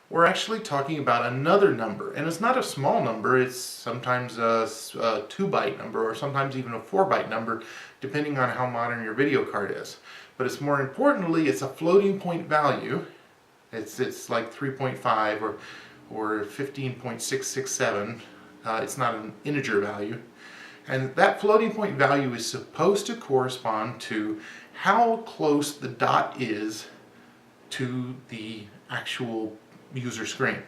we're actually talking about another number, and it's not a small number. It's sometimes a 2-byte number, or sometimes even a 4-byte number, depending on how modern your video card is. But it's more importantly, it's a floating point value. It's like 3.5 or 15.667. It's not an integer value. And that floating point value is supposed to correspond to how close the dot is to the actual user screen.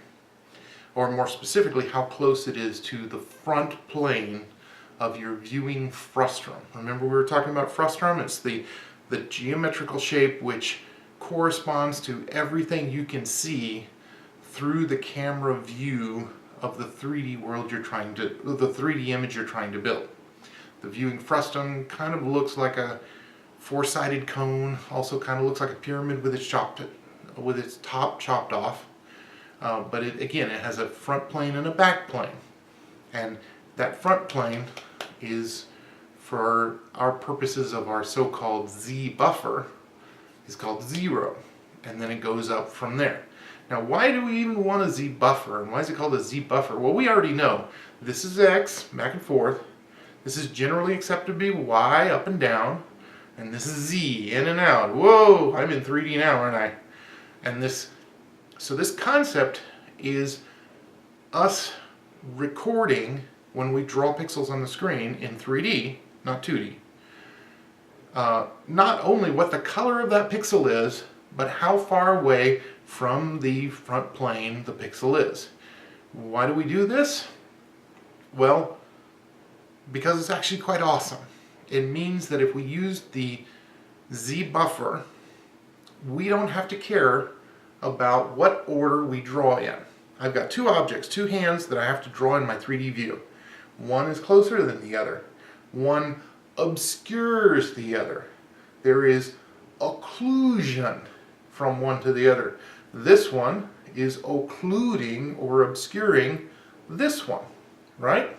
Or more specifically, how close it is to the front plane of your viewing frustum. Remember we were talking about frustum? It's the geometrical shape which corresponds to everything you can see through the camera view of the 3D world the 3D image you're trying to build. The viewing frustum kind of looks like a four-sided cone, also kind of looks like a pyramid with its top chopped off. But again, it has a front plane and a back plane. And that front plane is, for our purposes of our so-called Z buffer, is called 0. And then it goes up from there. Now, why do we even want a Z buffer, and why is it called a Z buffer? Well, we already know. This is X, back and forth. This is generally accepted to be Y, up and down. And this is Z, in and out. Whoa, I'm in 3D now, aren't I? And so this concept is us recording when we draw pixels on the screen in 3D, not 2D. Not only what the color of that pixel is, but how far away from the front plane the pixel is. Why do we do this? Well, because it's actually quite awesome. It means that if we use the Z buffer, we don't have to care about what order we draw in. I've got two objects, two hands that I have to draw in my 3D view. One is closer than the other. One obscures the other. There is occlusion from one to the other. This one is occluding or obscuring this one, right?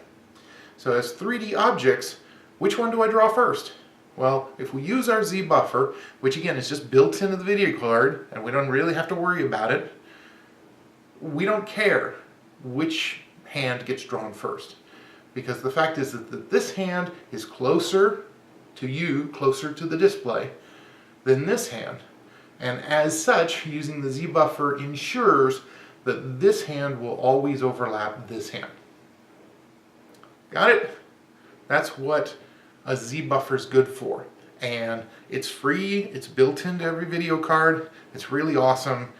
So as 3D objects, which one do I draw first? Well, if we use our Z buffer, which again is just built into the video card, and we don't really have to worry about it, we don't care which hand gets drawn first. Because the fact is that this hand is closer to you, closer to the display, than this hand. And as such, using the Z buffer ensures that this hand will always overlap this hand. Got it? That's what a Z buffer is good for. And it's free, it's built into every video card, it's really awesome.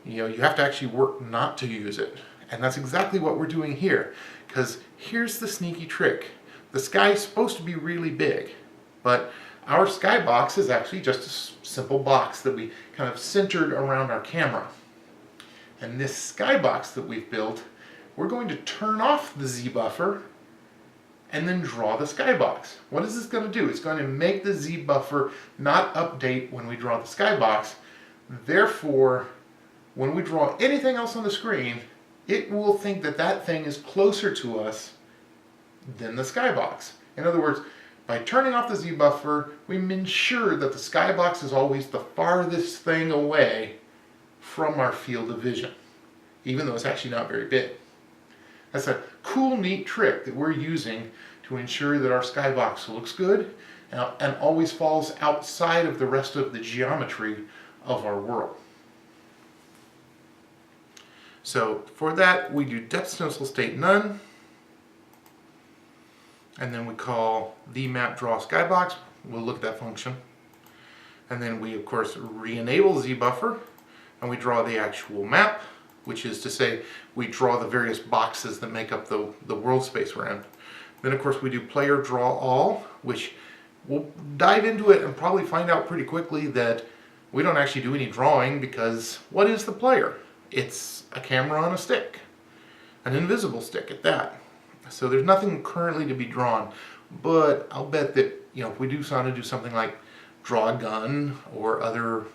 You know, you have to actually work not to use it. And that's exactly what we're doing here. Because here's the sneaky trick. The sky is supposed to be really big, but our skybox is actually just a simple box that we kind of centered around our camera. And this skybox that we've built, we're going to turn off the Z buffer and then draw the skybox. What is this going to do? It's going to make the Z buffer not update when we draw the skybox. Therefore, when we draw anything else on the screen, it will think that that thing is closer to us than the skybox. In other words, by turning off the Z buffer, we ensure that the skybox is always the farthest thing away from our field of vision, even though it's actually not very big. That's a cool, neat trick that we're using to ensure that our skybox looks good and always falls outside of the rest of the geometry of our world. So for that, we do depth stencil state none, and then we call the map draw skybox. We'll look at that function. And then we, of course, re-enable Z buffer, and we draw the actual map, which is to say we draw the various boxes that make up the world space we're in. Then, of course, we do player draw all, which we'll dive into it and probably find out pretty quickly that we don't actually do any drawing, because what is the player? It's a camera on a stick, an invisible stick at that. So there's nothing currently to be drawn, but I'll bet that, you know, if we do want to do something like draw a gun or other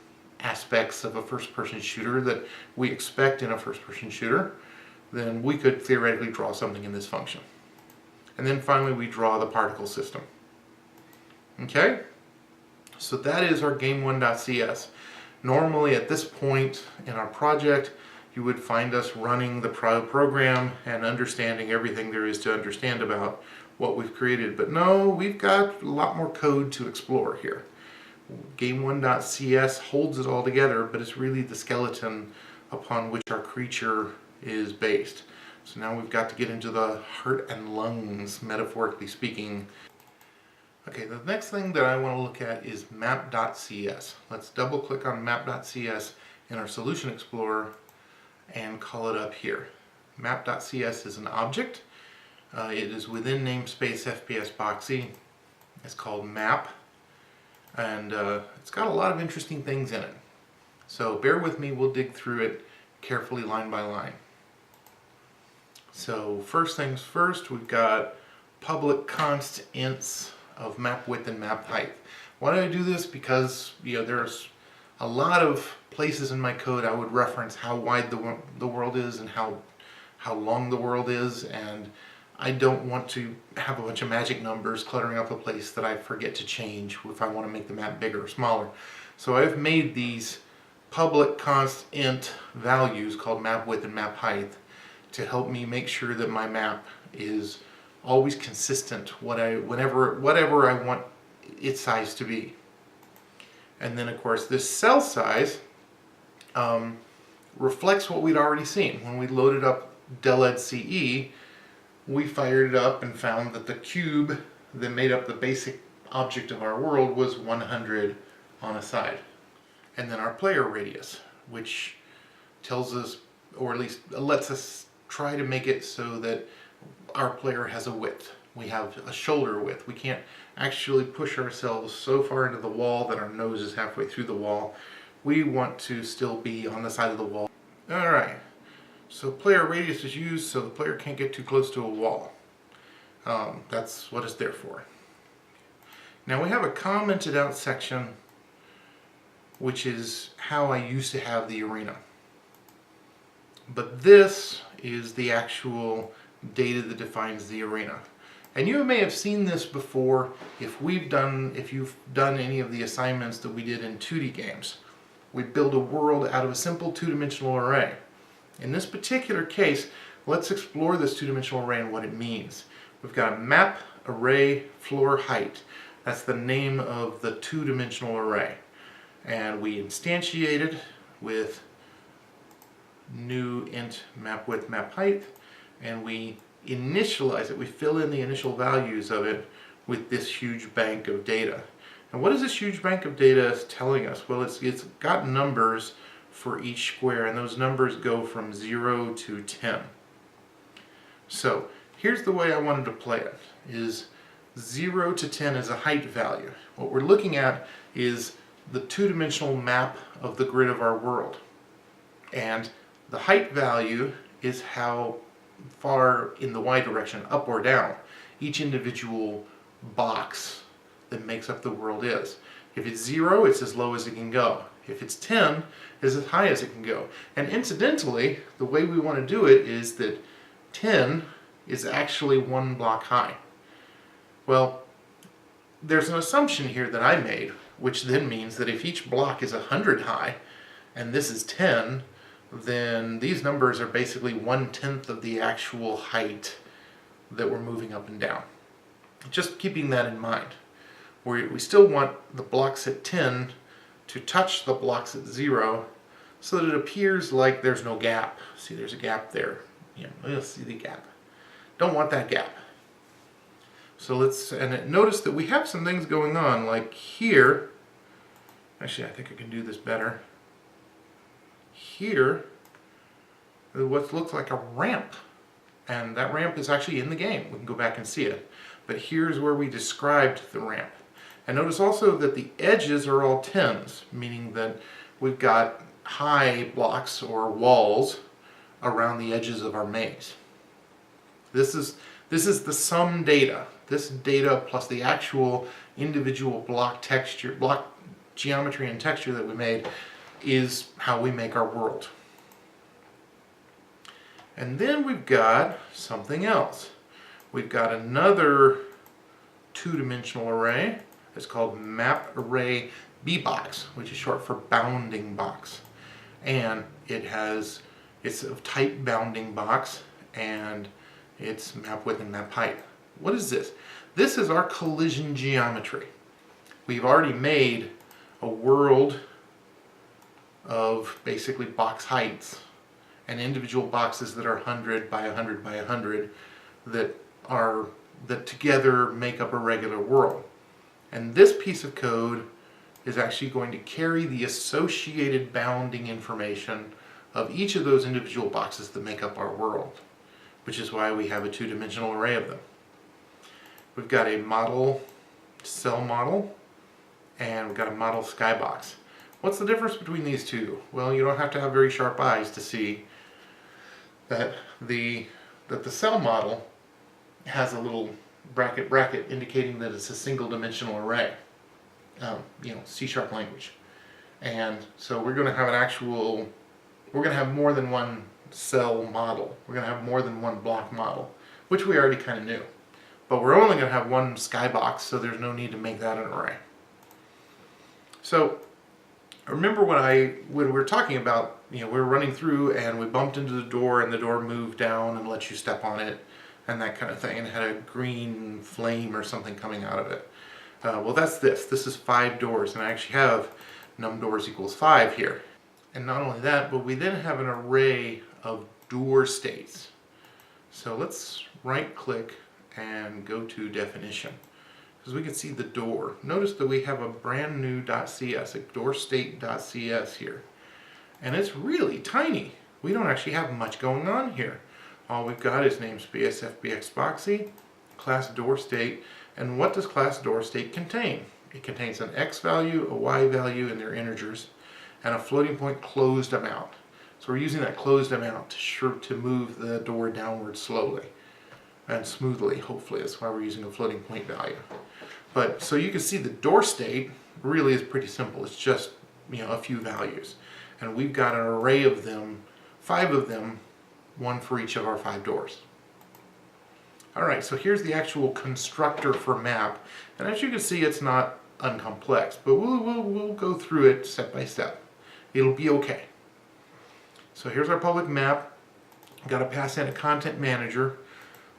aspects of a first-person shooter that we expect in a first-person shooter, then we could theoretically draw something in this function. And then finally we draw the particle system. Okay? So that is our game1.cs. Normally at this point in our project, you would find us running the program and understanding everything there is to understand about what we've created. But no, we've got a lot more code to explore here. Game1.cs holds it all together, but it's really the skeleton upon which our creature is based. So now we've got to get into the heart and lungs, metaphorically speaking. Okay, the next thing that I want to look at is map.cs. Let's double click on map.cs in our Solution Explorer and call it up here. Map.cs is an object. It is within namespace FPSBoxy. It's called map, and it's got a lot of interesting things in it. So bear with me, we'll dig through it carefully line by line. So first things first, we've got public const ints of map width and map height. Why do I do this? Because there's a lot of places in my code I would reference how wide the world is and how long the world is, and I don't want to have a bunch of magic numbers cluttering up a place that I forget to change if I want to make the map bigger or smaller. So I've made these public const int values called map width and map height to help me make sure that my map is always consistent whatever I want its size to be. And then of course this cell size reflects what we'd already seen. When we loaded up del.ce, we fired it up and found that the cube that made up the basic object of our world was 100 on a side. And then our player radius, which tells us, or at least lets us try to make it so that our player has a width. We have a shoulder width. We can't actually push ourselves so far into the wall that our nose is halfway through the wall. We want to still be on the side of the wall. Alright, so player radius is used so the player can't get too close to a wall. That's what it's there for. Now we have a commented out section, which is how I used to have the arena. But this is the actual data that defines the arena. And you may have seen this before if you've done any of the assignments that we did in 2D games. We build a world out of a simple two-dimensional array. In this particular case, let's explore this two-dimensional array and what it means. We've got a map array floor height. That's the name of the two-dimensional array. And we instantiate it with new int map width map height, and we initialize it. We fill in the initial values of it with this huge bank of data. And what is this huge bank of data telling us? Well, it's got numbers for each square, and those numbers go from 0 to 10. So here's the way I wanted to play it, is 0 to 10 is a height value. What we're looking at is the two-dimensional map of the grid of our world. And the height value is how far in the y direction, up or down, each individual box that makes up the world is. If it's 0, it's as low as it can go. If it's 10, it's as high as it can go. And incidentally, the way we want to do it is that 10 is actually one block high. Well, there's an assumption here that I made, which then means that if each block is 100 high, and this is 10, then these numbers are basically 1/10 of the actual height that we're moving up and down. Just keeping that in mind. We still want the blocks at 10 to touch the blocks at 0 so that it appears like there's no gap. See, there's a gap there. You'll see the gap. Don't want that gap. So notice that we have some things going on, like here. Actually, I think I can do this better. Here, what looks like a ramp, and that ramp is actually in the game. We can go back and see it. But here's where we described the ramp. And notice also that the edges are all 10s, meaning that we've got high blocks or walls around the edges of our maze. This is the sum data. This data plus the actual individual block texture, block geometry and texture that we made is how we make our world. And then we've got something else. We've got another two-dimensional array. It's called map array BBox, which is short for bounding box. And it's It's of type bounding box, and it's map width and map height. What is this? This is our collision geometry. We've already made a world of basically box heights and individual boxes that are 100 by 100 by 100 that together make up a regular world. And this piece of code is actually going to carry the associated bounding information of each of those individual boxes that make up our world, which is why we have a two-dimensional array of them. We've got a model cell model, and we've got a model skybox. What's the difference between these two? Well, you don't have to have very sharp eyes to see that the cell model has a little bracket indicating that it's a single dimensional array, C# language. And so we're going to have we're going to have more than one cell model. We're going to have more than one block model, which we already kind of knew. But we're only going to have one skybox, so there's no need to make that an array. So remember when we were talking about, we were running through and we bumped into the door and the door moved down and let you step on it and that kind of thing, and it had a green flame or something coming out of it. Well, that's this. This is 5 doors, and I actually have num doors equals 5 here. And not only that, but we then have an array of door states. So let's right click and go to definition, because we can see the door. Notice that we have a brand new .cs, a door state.cs here. And it's really tiny. We don't actually have much going on here. All we've got is namespace FPSBoxy, class door state, and what does class door state contain? It contains an x value, a y value, and their integers, and a floating point closed amount. So we're using that closed amount to move the door downward slowly and smoothly, hopefully. That's why we're using a floating point value. But so you can see the door state really is pretty simple. It's just a few values. And we've got an array of them, 5 of them, one for each of our 5 doors. Alright, so here's the actual constructor for map. And as you can see, it's not uncomplex, but we'll go through it step by step. It'll be okay. So here's our public map. Got to pass in a content manager,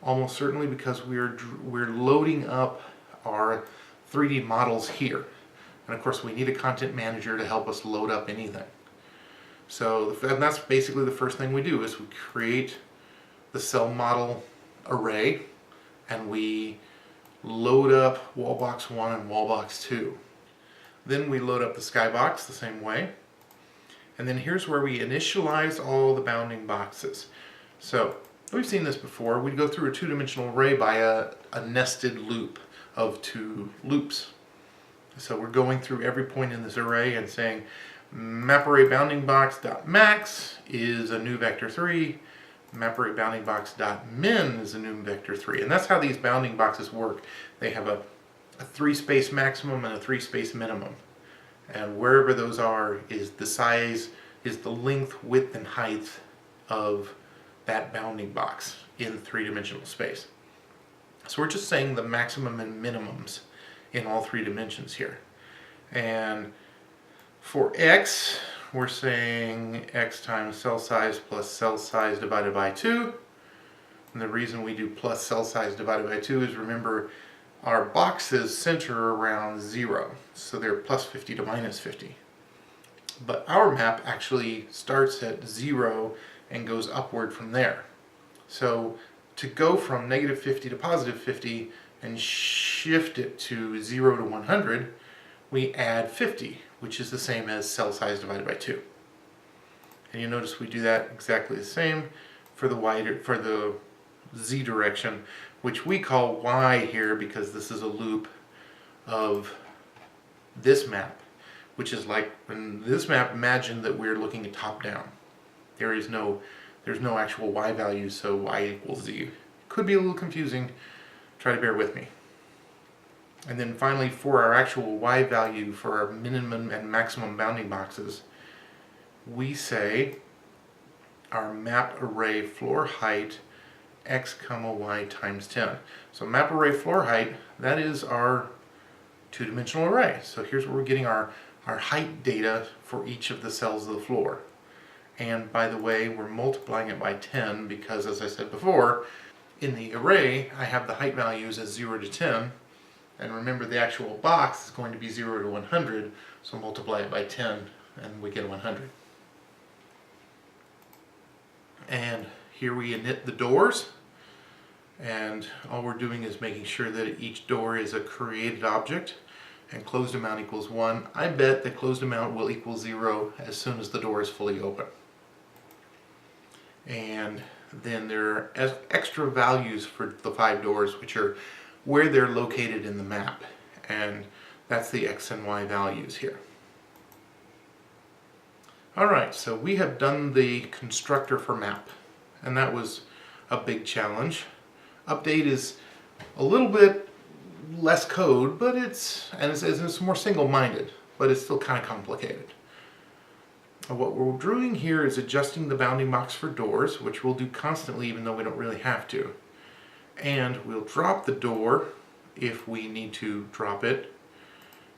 almost certainly because we're loading up our 3D models here. And of course we need a content manager to help us load up anything. So and that's basically the first thing we do, is we create the cell model array and we load up wallbox 1 and wallbox 2. Then we load up the skybox the same way. And then here's where we initialize all the bounding boxes. So we've seen this before. We'd go through a two-dimensional array by a nested loop of 2 loops. So we're going through every point in this array and saying map array bounding box dot max is a new vector 3. Map array bounding box dot min is a new vector 3. And that's how these bounding boxes work. They have a 3-space maximum and a 3-space minimum. And wherever those are is the size, is the length, width, and height of that bounding box in 3-dimensional space. So we're just saying the maximum and minimums in all 3 dimensions here. And for x, we're saying x times cell size plus cell size divided by 2. And the reason we do plus cell size divided by 2 is, remember, our boxes center around 0, so they're plus 50 to minus 50. But our map actually starts at 0 and goes upward from there. So to go from negative 50 to positive 50 and shift it to 0 to 100, we add 50, which is the same as cell size divided by 2. And you notice we do that exactly the same for the z direction, which we call y here because this is a loop of this map, which is like, in this map, imagine that we're looking at top down. There's no actual y value, so y equals z. Could be a little confusing. Try to bear with me. And then finally, for our actual y value for our minimum and maximum bounding boxes, we say our map array floor height x comma y times 10. So map array floor height, that is our two-dimensional array. So here's where we're getting our height data for each of the cells of the floor. And by the way, we're multiplying it by 10 because, as I said before, in the array I have the height values as 0 to 10. And remember, the actual box is going to be 0 to 100, so multiply it by 10 and we get 100. And here we init the doors, and all we're doing is making sure that each door is a created object, and closed amount equals 1. I bet that closed amount will equal 0 as soon as the door is fully open. And then there are extra values for the 5 doors, which are where they're located in the map, and that's the X and Y values here. Alright, so we have done the constructor for map, and that was a big challenge. Update is a little bit less code, but it's more single-minded, but it's still kind of complicated. What we're doing here is adjusting the bounding box for doors, which we'll do constantly even though we don't really have to. And we'll drop the door if we need to drop it.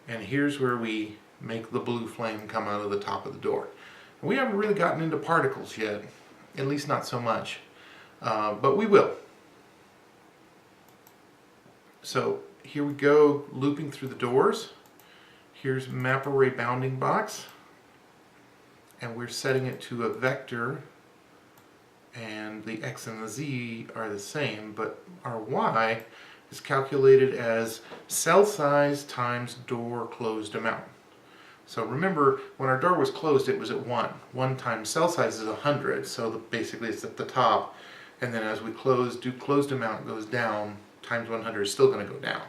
And here's where we make the blue flame come out of the top of the door. We haven't really gotten into particles yet, at least not so much, but we will. So here we go, looping through the doors. Here's map array bounding box, and we're setting it to a vector, and the X and the Z are the same, but our Y is calculated as cell size times door closed amount. So remember, when our door was closed, it was at 1. 1 times cell size is 100, so basically it's at the top. And then as we do closed amount goes down, times 100 is still going to go down.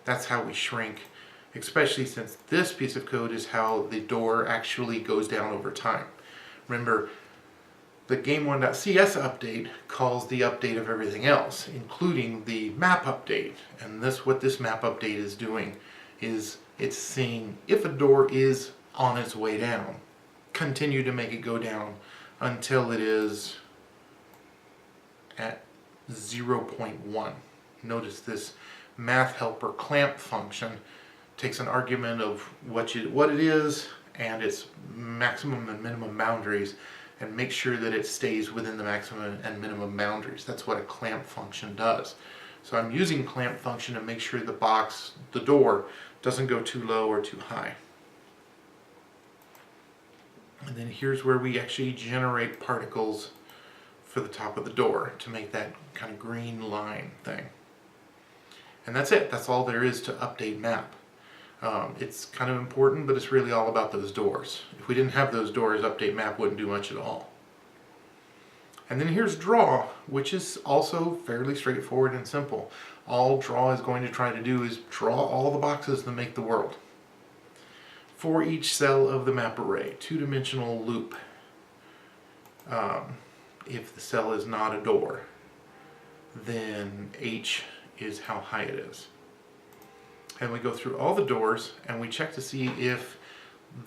That's how we shrink, especially since this piece of code is how the door actually goes down over time. Remember, the Game1.cs update calls the update of everything else, including the map update. And what this map update is doing is it's seeing if a door is on its way down, continue to make it go down until it is at 0.1. Notice this math helper clamp function takes an argument of what it is and its maximum and minimum boundaries, and make sure that it stays within the maximum and minimum boundaries. That's what a clamp function does. So I'm using clamp function to make sure the door doesn't go too low or too high. And then here's where we actually generate particles for the top of the door to make that kind of green line thing. And that's it. That's all there is to update map. It's kind of important, but it's really all about those doors. If we didn't have those doors, update map wouldn't do much at all. And then here's draw, which is also fairly straightforward and simple. All draw is going to try to do is draw all the boxes that make the world. For each cell of the map array, two-dimensional loop. If the cell is not a door, then H is how high it is. And we go through all the doors and we check to see if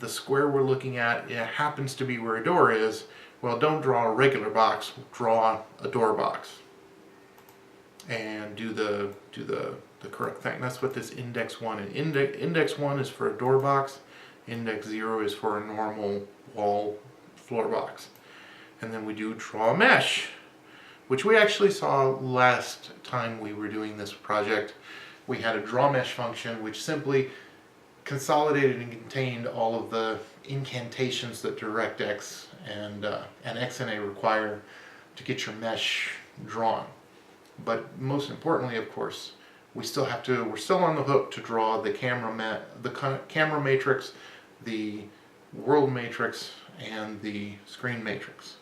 the square we're looking at happens to be where a door is. Well, don't draw a regular box, draw a door box. And do the correct thing. That's what this index 1 is. Index 1 is for a door box, index 0 is for a normal wall floor box. And then we do draw a mesh, which we actually saw last time we were doing this project. We had a draw mesh function which simply consolidated and contained all of the incantations that DirectX and XNA require to get your mesh drawn. But most importantly, of course, we're still on the hook to draw the camera matrix, the world matrix, and the screen matrix.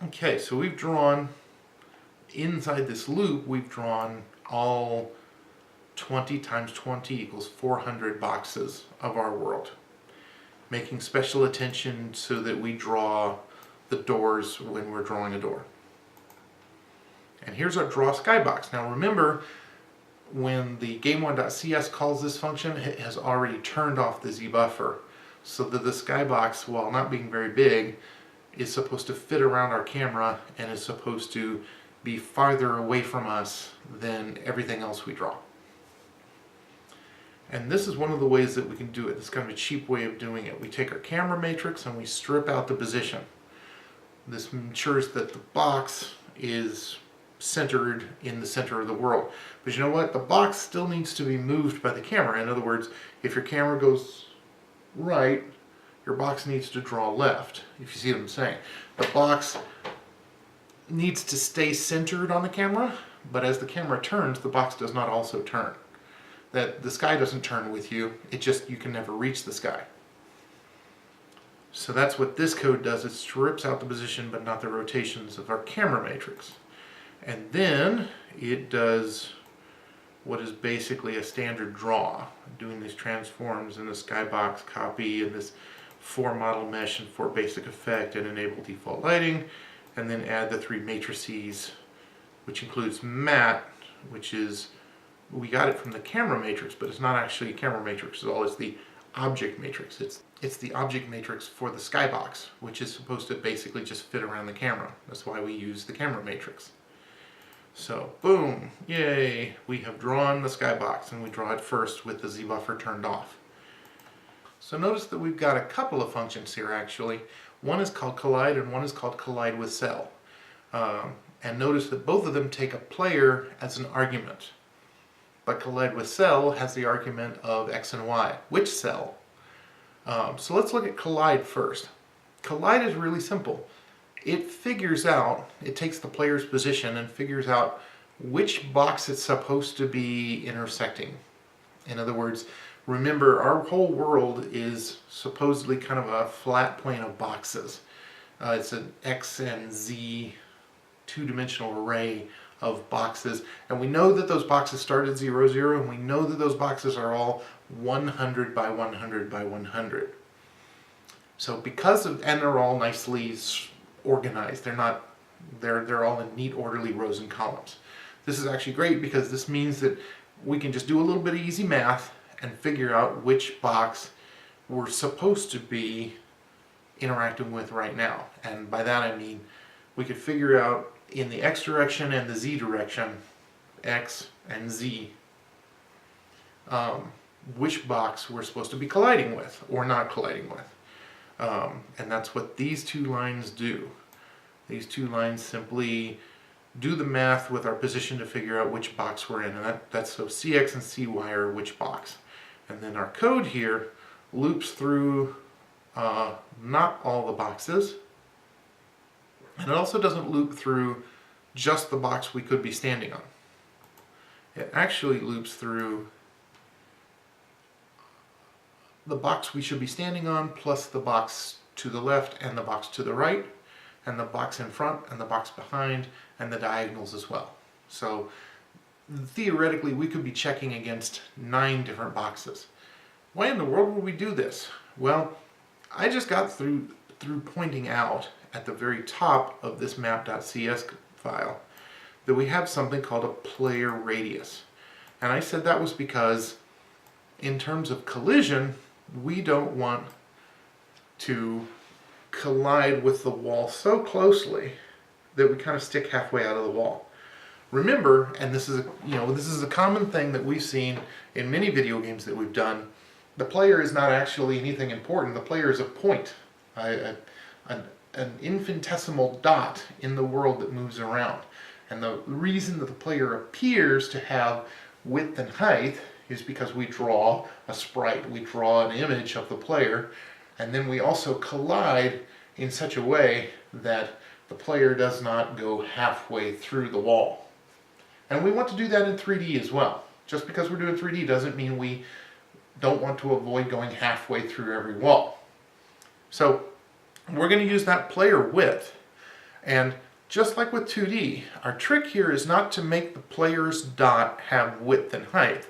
Okay, so we've drawn, inside this loop, we've drawn all 20 times 20 equals 400 boxes of our world, making special attention so that we draw the doors when we're drawing a door. And here's our draw skybox. Now remember, when the Game1.cs calls this function, it has already turned off the Z buffer, so that the skybox, while not being very big, is supposed to fit around our camera and is supposed to be farther away from us than everything else we draw. And this is one of the ways that we can do it. It's kind of a cheap way of doing it. We take our camera matrix and we strip out the position. This ensures that the box is centered in the center of the world. But you know what? The box still needs to be moved by the camera. In other words, if your camera goes right, your box needs to draw left, if you see what I'm saying. The box needs to stay centered on the camera, but as the camera turns, the box does not also turn. That the sky doesn't turn with you, it just, you can never reach the sky. So that's what this code does. It strips out the position but not the rotations of our camera matrix. And then it does what is basically a standard draw, doing these transforms in the skybox copy and this for model mesh and for basic effect and enable default lighting, and then add the 3 matrices, which includes matte, which is, we got it from the camera matrix, but it's not actually a camera matrix at all. It's the object matrix. It's the object matrix for the skybox, which is supposed to basically just fit around the camera. That's why we use the camera matrix. So, boom, yay, we have drawn the skybox, and we draw it first with the Z buffer turned off. So notice that we've got a couple of functions here actually. One is called collide and one is called collide with cell. And notice that both of them take a player as an argument. But collide with cell has the argument of x and y. Which cell? So let's look at collide first. Collide is really simple. It figures out, it takes the player's position and figures out which box it's supposed to be intersecting. In other words, remember, our whole world is supposedly kind of a flat plane of boxes. It's an X and Z two-dimensional array of boxes, and we know that those boxes start at 0, 0, and we know that those boxes are all 100 by 100 by 100. So because of, and they're all nicely organized. They're all in neat, orderly rows and columns. This is actually great because this means that we can just do a little bit of easy math and figure out which box we're supposed to be interacting with right now. And by that I mean we could figure out in the X direction and the Z direction, X and Z, which box we're supposed to be colliding with or not colliding with. And that's what these two lines do. These two lines simply do the math with our position to figure out which box we're in. And that's so CX and CY are which box. And then our code here loops through not all the boxes. And it also doesn't loop through just the box we could be standing on. It actually loops through the box we should be standing on plus the box to the left and the box to the right and the box in front and the box behind and the diagonals as well. So theoretically we could be checking against 9 different boxes. Why in the world would we do this? Well, I just got through pointing out at the very top of this map.cs file that we have something called a player radius. And I said that was because in terms of collision, we don't want to collide with the wall so closely that we kind of stick halfway out of the wall. Remember, and this is a common thing that we've seen in many video games that we've done, the player is not actually anything important. The player is a point, an infinitesimal dot in the world that moves around. And the reason that the player appears to have width and height is because we draw a sprite, we draw an image of the player, and then we also collide in such a way that the player does not go halfway through the wall. And we want to do that in 3D as well. Just because we're doing 3D doesn't mean we don't want to avoid going halfway through every wall. So we're going to use that player width. And just like with 2D, our trick here is not to make the player's dot have width and height,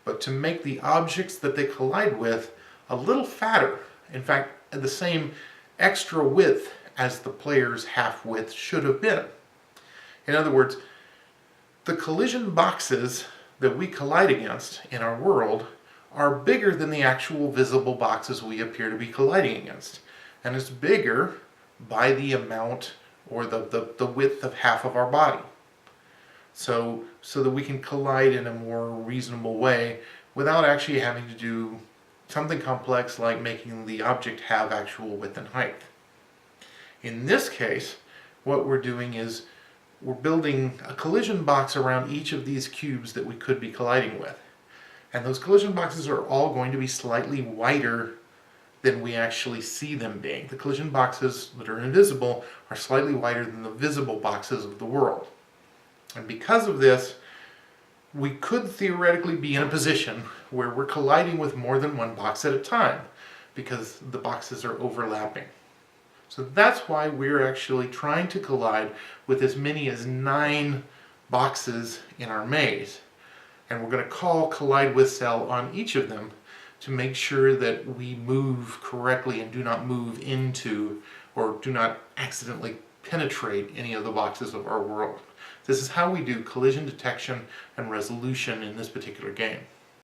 but to make the objects that they collide with a little fatter. In fact, the same extra width as the player's half width should have been. In other words, the collision boxes that we collide against in our world are bigger than the actual visible boxes we appear to be colliding against. And it's bigger by the amount or the width of half of our body. So that we can collide in a more reasonable way without actually having to do something complex like making the object have actual width and height. In this case, what we're doing is we're building a collision box around each of these cubes that we could be colliding with. And those collision boxes are all going to be slightly wider than we actually see them being. The collision boxes that are invisible are slightly wider than the visible boxes of the world. And because of this, we could theoretically be in a position where we're colliding with more than one box at a time because the boxes are overlapping. So that's why we're actually trying to collide with as many as 9 boxes in our maze. And we're going to call collide with cell on each of them to make sure that we move correctly and do not move into or do not accidentally penetrate any of the boxes of our world. This is how we do collision detection and resolution in this particular game.